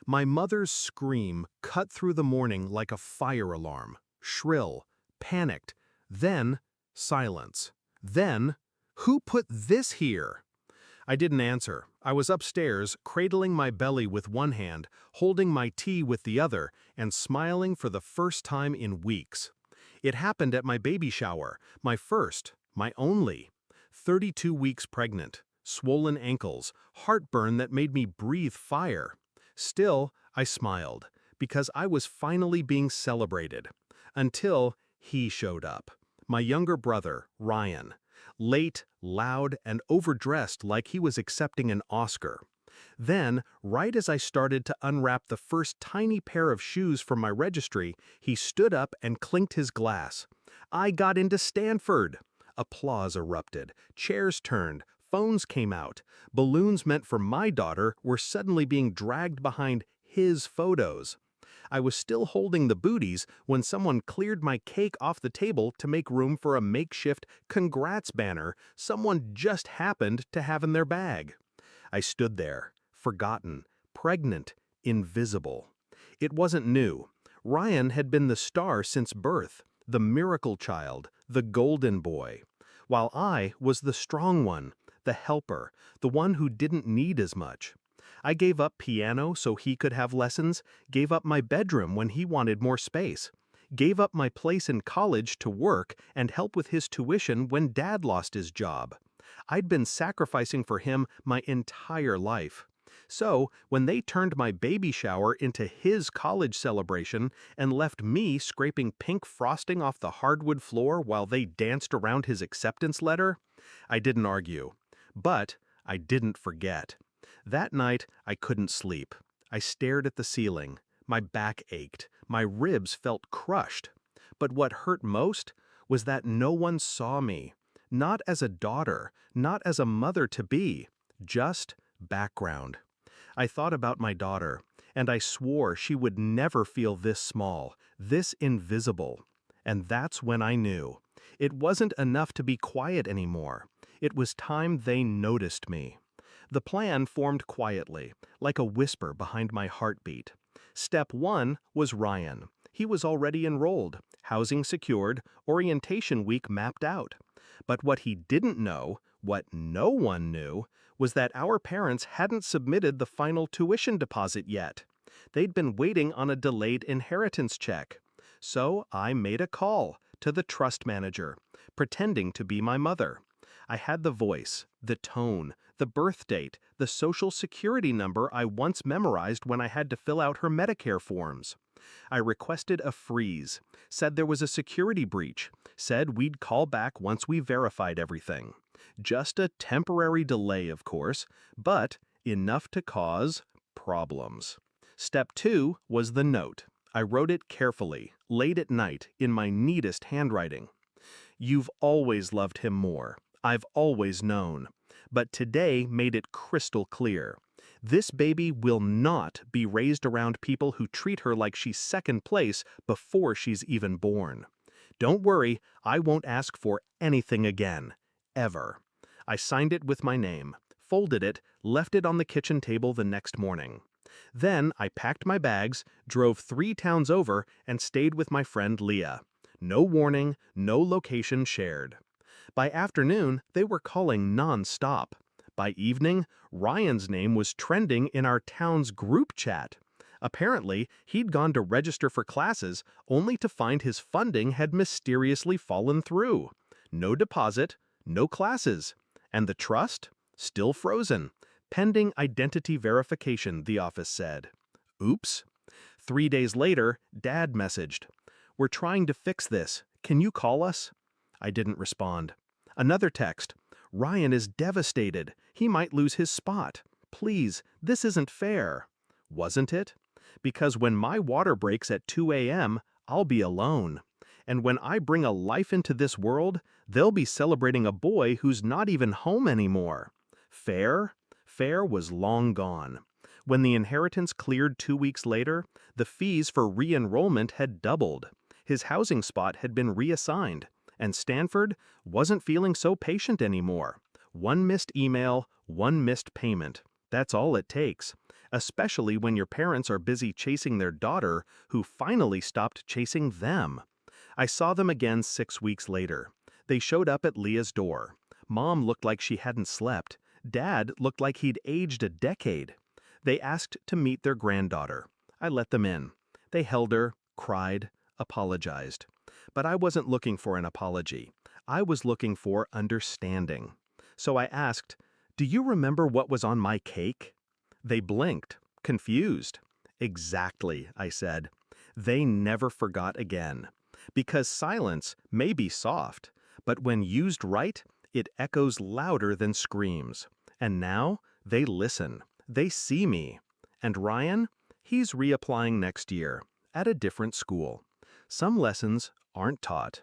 My mother's scream cut through the morning like a fire alarm, shrill, panicked, then silence. Then, "Who put this here?" I didn't answer. I was upstairs, cradling my belly with one hand, holding my tea with the other, and smiling for the first time in weeks. It happened at my baby shower, my first, my only. 32 weeks pregnant, swollen ankles, heartburn that made me breathe fire. Still, I smiled, because I was finally being celebrated. Until he showed up. My younger brother, Ryan. Late, loud, and overdressed like he was accepting an Oscar. Then, right as I started to unwrap the first tiny pair of shoes from my registry, he stood up and clinked his glass. "I got into Stanford!" Applause erupted, chairs turned, phones came out. Balloons meant for my daughter were suddenly being dragged behind his photos. I was still holding the booties when someone cleared my cake off the table to make room for a makeshift congrats banner someone just happened to have in their bag. I stood there, forgotten, pregnant, invisible. It wasn't new. Ryan had been the star since birth, the miracle child, the golden boy, while I was the strong one, the helper, the one who didn't need as much. I gave up piano so he could have lessons, gave up my bedroom when he wanted more space, gave up my place in college to work and help with his tuition when Dad lost his job. I'd been sacrificing for him my entire life. So, when they turned my baby shower into his college celebration and left me scraping pink frosting off the hardwood floor while they danced around his acceptance letter, I didn't argue. But I didn't forget. That night, I couldn't sleep. I stared at the ceiling. My back ached. My ribs felt crushed. But what hurt most was that no one saw me. Not as a daughter, not as a mother-to-be, just background. I thought about my daughter, and I swore she would never feel this small, this invisible. And that's when I knew. It wasn't enough to be quiet anymore. It was time they noticed me. The plan formed quietly, like a whisper behind my heartbeat. Step 1 was Ryan. He was already enrolled, housing secured, orientation week mapped out. But what he didn't know, what no one knew, was that our parents hadn't submitted the final tuition deposit yet. They'd been waiting on a delayed inheritance check. So I made a call to the trust manager, pretending to be my mother. I had the voice, the tone, the birth date, the social security number I once memorized when I had to fill out her Medicare forms. I requested a freeze, said there was a security breach, said we'd call back once we verified everything. Just a temporary delay, of course, but enough to cause problems. Step 2 was the note. I wrote it carefully, late at night, in my neatest handwriting. "You've always loved him more. I've always known. But today made it crystal clear. This baby will not be raised around people who treat her like she's second place before she's even born. Don't worry, I won't ask for anything again. Ever." I signed it with my name, folded it, left it on the kitchen table the next morning. Then I packed my bags, drove 3 towns over, and stayed with my friend Leah. No warning, no location shared. By afternoon, they were calling non-stop. By evening, Ryan's name was trending in our town's group chat. Apparently, he'd gone to register for classes only to find his funding had mysteriously fallen through. No deposit, no classes. And the trust? Still frozen. Pending identity verification, the office said. Oops. 3 days later, Dad messaged. "We're trying to fix this. Can you call us?" I didn't respond. Another text. "Ryan is devastated. He might lose his spot. Please, this isn't fair." Wasn't it? Because when my water breaks at 2 a.m., I'll be alone. And when I bring a life into this world, they'll be celebrating a boy who's not even home anymore. Fair? Fair was long gone. When the inheritance cleared 2 weeks later, the fees for re-enrollment had doubled. His housing spot had been reassigned, and Stanford wasn't feeling so patient anymore. One missed email, one missed payment. That's all it takes. especially when your parents are busy chasing their daughter who finally stopped chasing them. I saw them again 6 weeks later. They showed up at Leah's door. Mom looked like she hadn't slept. Dad looked like he'd aged a decade. They asked to meet their granddaughter. I let them in. They held her, cried, apologized. But I wasn't looking for an apology. I was looking for understanding. So I asked, "Do you remember what was on my cake?" They blinked, confused. "Exactly," I said. They never forgot again. Because silence may be soft, but when used right, it echoes louder than screams. And now, they listen. They see me. And Ryan? He's reapplying next year, at a different school. Some lessons aren't taught.